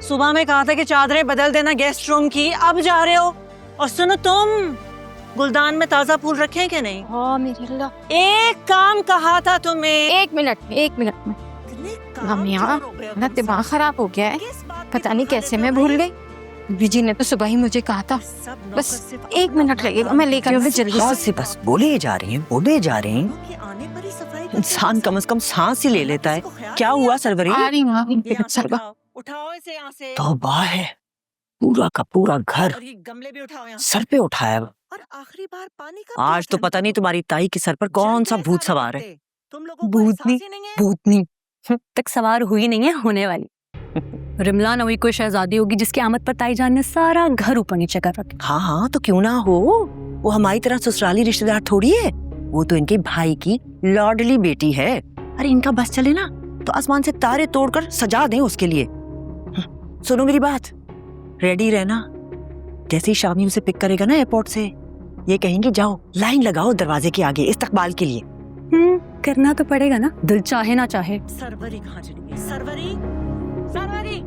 सुबह में कहा था कि चादरें बदल देना गेस्ट रूम की, अब जा रहे हो। और सुनो तुम, गुलदान में ताजा फूल रखे हैं कि नहीं? हाँ मेरे अल्लाह। एक काम कहा था तुम्हें। एक मिनट में ना दिमाग खराब हो गया है, पता नहीं कैसे मैं भूल गई। बीजी ने तो सुबह ही मुझे कहा था। बस 1 मिनट लगेगा, मैं लेकर जल्दी से। बस बोले जा रही हैं। इंसान कम से कम सांस ही ले लेता है। क्या हुआ सरवरी? आ रही हूँ। उठाओ इसे यहाँ से। तौबा है, पूरा का पूरा घर और ये गमले भी उठाओ यहाँ सर पे उठाया। और आखिरी बार पानी का आज तो पता नहीं तुम्हारी ताई के सर पर कौन सा भूत सवार है। तुम लोगों को भूतनी एहसास ही नहीं है? भूतनी तक सवार हुई नहीं है, होने वाली। रिमला नवी कोई शहजादी होगी जिसकी आमद पर ताई जान ने सारा घर ऊपर नीचे कर रखा। हाँ हाँ, तो क्यों ना हो। वो हमारी तरह ससुराली रिश्तेदार थोड़ी है, वो तो इनके भाई की लाडली बेटी है। अरे इनका बस चले ना तो आसमान से तारे तोड़कर सजा दें उसके लिए। सुनो मेरी बात, रेडी रहना। जैसे ही शामी उसे पिक करेगा ना एयरपोर्ट से, ये कहेंगे जाओ लाइन लगाओ दरवाजे के आगे इस्तकबाल के लिए। करना तो पड़ेगा ना, दिल चाहे ना चाहे। सरवरी कहाँ चली गई? सरवरी, सरवरी,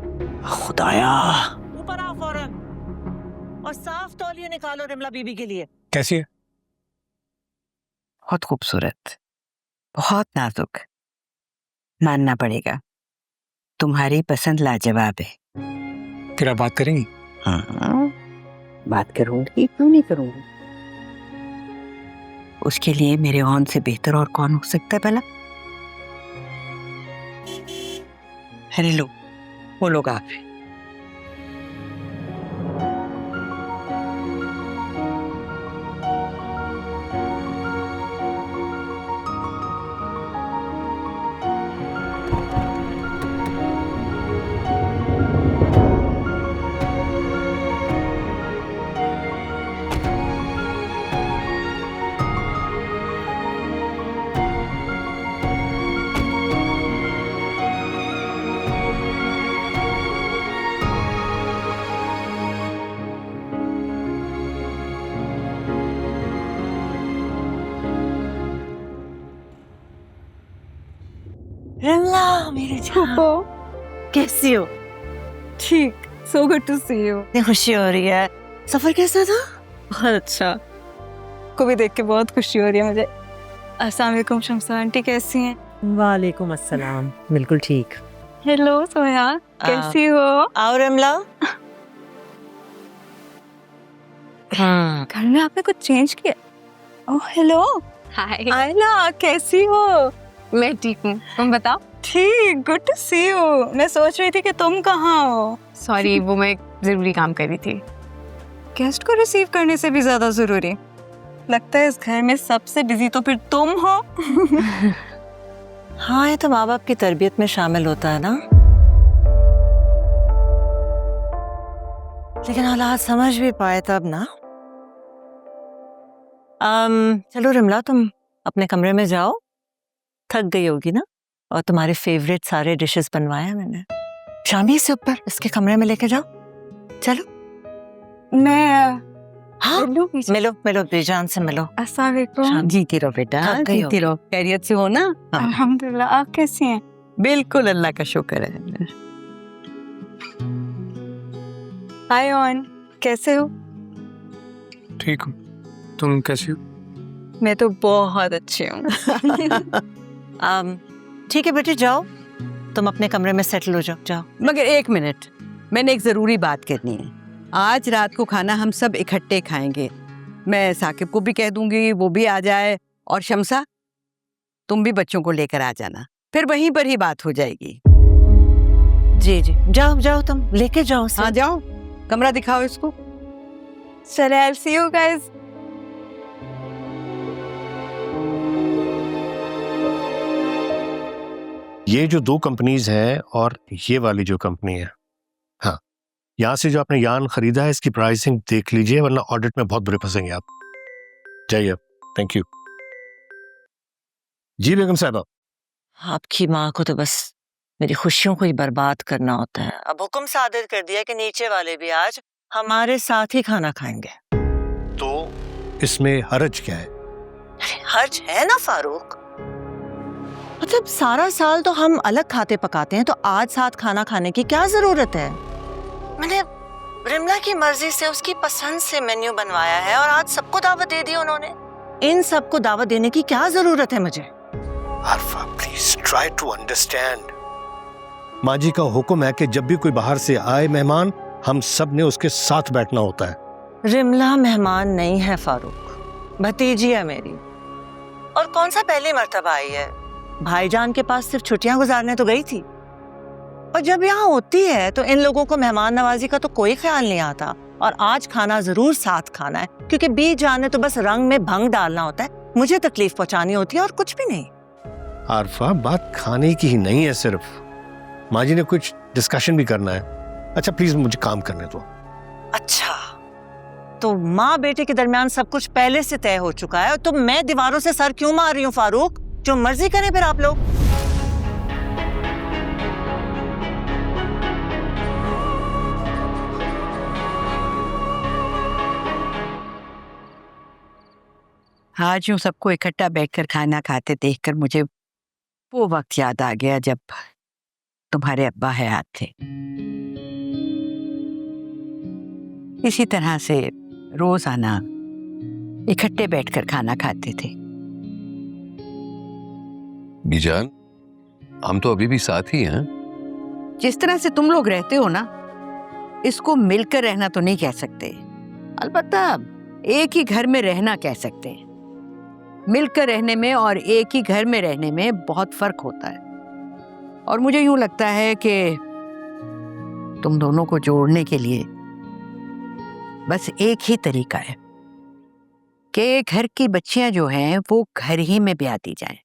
खुदाया। ऊपर आओ फौरन और साफ तौलिया निकालो रिमला बीबी के लिए। कैसी है? बहुत खूबसूरत, बहुत नाजुक। मानना पड़ेगा, तुम्हारी पसंद लाजवाब है। फिर आप बात करेंगी? हाँ, बात करूंगी, क्यों नहीं करूंगी। उसके लिए मेरे ऑन से बेहतर और कौन हो सकता है भला? अरे लो, वो लोग आप हैं। रिमला मेरे जान, कैसी हो? ठीक, so good to see you. इतनी खुशी हो रही है। सफर कैसा था? बहुत अच्छा, को भी देख के बहुत खुशी हो रही है मुझे। अस्सलाम वालेकुम शम्सा आंटी, कैसी हैं? वालेकुम अस्सलाम, बिल्कुल ठीक। हेलो सोया, कैसी हो? आओ रिमला। हाँ, घर में आपने कुछ चेंज किया? ओह हेलो, हाय। आयला कैसी हो? मैं ठीक हूँ, तुम बताओ। ठीक, गुड टू सी यू। मैं सोच रही थी कि तुम कहाँ हो। सॉरी, वो मैं एक जरूरी काम कर रही थी। गेस्ट को रिसीव करने से भी ज्यादा जरूरी लगता है इस घर में सबसे बिजी तो फिर तुम हो। हाँ, ये तो माँ बाप की तरबियत में शामिल होता है ना, लेकिन हालात समझ भी पाए तब ना। चलो रिमला, तुम अपने कमरे में जाओ, थक गई होगी ना। और तुम्हारे फेवरेट सारे डिशेस बनवाए हैं मैंने। शामी से ऊपर इसके कमरे में लेके जाओ। चलो। मैं हाँ, मिलो मिलो, बेजान से मिलो। अस्सलाम वालेकुम। जीती रहो बेटा, जीती रहो। खैरियत से हो ना? अल्हम्दुलिल्लाह, आप कैसी हैं? बिल्कुल, अल्लाह का शुक्र है। हाय ऑन, कैसे हो? ठीक हूँ, तुम कैसी हो? मैं तो बहुत अच्छी हूँ। ठीक है बेटे, जाओ तुम अपने कमरे में सेटल हो जाओ। जाओ। मगर 1 मिनट, मैंने एक जरूरी बात करनी है। आज रात को खाना हम सब इकट्ठे खाएंगे। मैं साकिब को भी कह दूंगी, वो भी आ जाए। और शम्सा, तुम भी बच्चों को लेकर आ जाना, फिर वहीं पर ही बात हो जाएगी। जी जी, जाओ जाओ, तुम लेके जाओ। हाँ जाओ, कमरा दिखाओ इसको। चले, I will see you guys. ये जो 2 कंपनीज हैं और ये वाली जो कंपनी है, हाँ, यहाँ से जो आपने यान खरीदा है इसकी प्राइसिंग देख लीजिए, वरना ऑडिट में बहुत बुरे फंसेंगे आप। जाइए, थैंक यू। जी बेगम साहबा। आपकी माँ को तो बस मेरी खुशियों को ही बर्बाद करना होता है। अब हुक्म सादिर कर दिया कि नीचे वाले भी आज हमारे साथ ही खाना खाएंगे। तो इसमें हर्ज क्या है? अरे हर्ज है ना फारूक, मतलब सारा साल तो हम अलग खाते पकाते हैं, तो आज साथ खाना खाने की क्या जरूरत है? मैंने रिमला की मर्जी से उसकी पसंद से मेन्यू बनवाया है और आज सबको दावत दे दी उन्होंने। इन सबको दावत देने की क्या जरूरत है मुझे? Arfa please try to understand. माँ जी का हुक्म है कि जब भी कोई बाहर से आए मेहमान, हम सब ने उसके साथ बैठना होता है। रिमला मेहमान नहीं है फारूक, भतीजी है मेरी। और कौन सा पहली मर्तबा आई है, भाईजान के पास सिर्फ छुट्टियां गुजारने तो गई थी। और जब यहाँ होती है तो इन लोगों को मेहमान नवाजी का तो कोई ख्याल नहीं आता। और आज खाना जरूर साथ खाना है, क्योंकि बीच जाने तो बस रंग में भंग डालना होता है, मुझे तकलीफ पहुंचानी होती है और कुछ भी नहीं। आरफा बात खाने की ही नहीं है सिर्फ, माँ जी ने कुछ डिस्कशन भी करना है। अच्छा प्लीज मुझे काम करने दो। अच्छा, तो माँ बेटे के दरमियान सब कुछ पहले से तय हो चुका है, तो मैं दीवारों से सर क्यों मार रही हूँ फारूक? जो मर्जी करें फिर आप लोग। आज यूं सबको इकट्ठा बैठकर खाना खाते देखकर मुझे वो वक्त याद आ गया जब तुम्हारे अब्बा हयात थे। इसी तरह से रोजाना इकट्ठे बैठकर खाना खाते थे। बीजान, हम तो अभी भी साथ ही हैं। जिस तरह से तुम लोग रहते हो ना, इसको मिलकर रहना तो नहीं कह सकते, अलबत्ता एक ही घर में रहना कह सकते हैं। मिलकर रहने में और एक ही घर में रहने में बहुत फर्क होता है। और मुझे यूं लगता है कि तुम दोनों को जोड़ने के लिए बस एक ही तरीका है कि घर की बच्चियां जो हैं वो घर ही में ब्याह जाएं।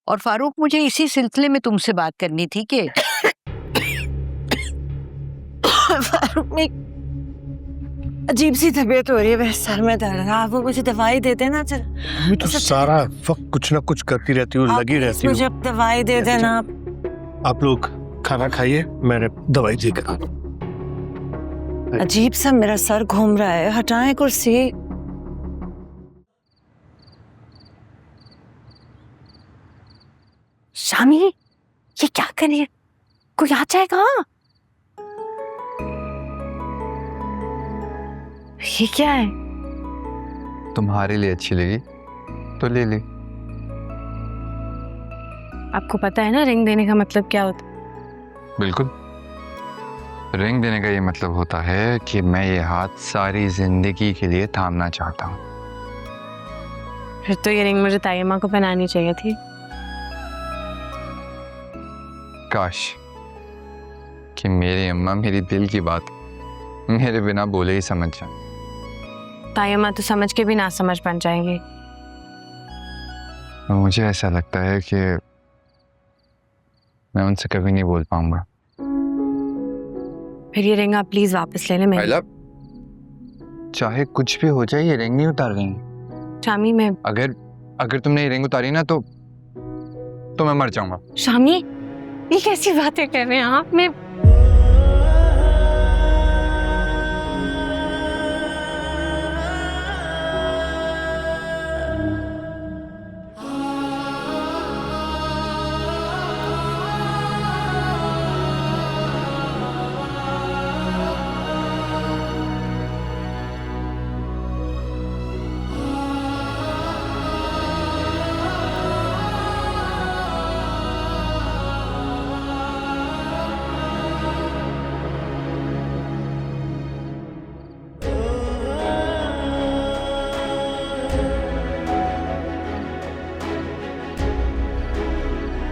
और फारूक, मुझे इसी सिलसिले में तुमसे बात करनी थी कि फारूक में अजीब सी तबीयत हो रही है, बस सर में दर्द है। आप वो मुझे दवाई दे देना। चल मैं तो सारा वक्त कुछ ना कुछ करती रहती हूँ, लगी रहती हूँ। मुझे दवाई दे देना। आप लोग खाना खाइए, मैंने दवाई देकर आता हूँ। अजीब सा मेरा सर घूम रहा है, हटाएं कुर्सी। शामी, ये क्या कर रही है? कोई आ जाएगा। ये क्या है? तुम्हारे लिए अच्छी लगी तो ले ली। आपको पता है ना रिंग देने का मतलब क्या होता है? बिल्कुल, रिंग देने का ये मतलब होता है कि मैं ये हाथ सारी जिंदगी के लिए थामना चाहता हूँ। फिर तो ये रिंग मुझे ताई माँ को पहनानी चाहिए थी। काश कि मेरी अम्मा मेरी दिल की बात मेरे बिना बोले ही समझ जाए। ताई माँ तो समझ के भी ना समझ बन जाएंगे। मुझे ऐसा लगता है कि मैं उनसे कभी नहीं बोल पाऊंगा। फिर ये रिंग आप प्लीज वापस ले लें। मैं चाहे कुछ भी हो जाए ये रिंग नहीं उतार देंगे। शामी, मैं अगर तुमने ये रिंग उतारी ना तो मैं मर जाऊंगा। शामी, ये कैसी बातें कर रहे हैं आप? मैं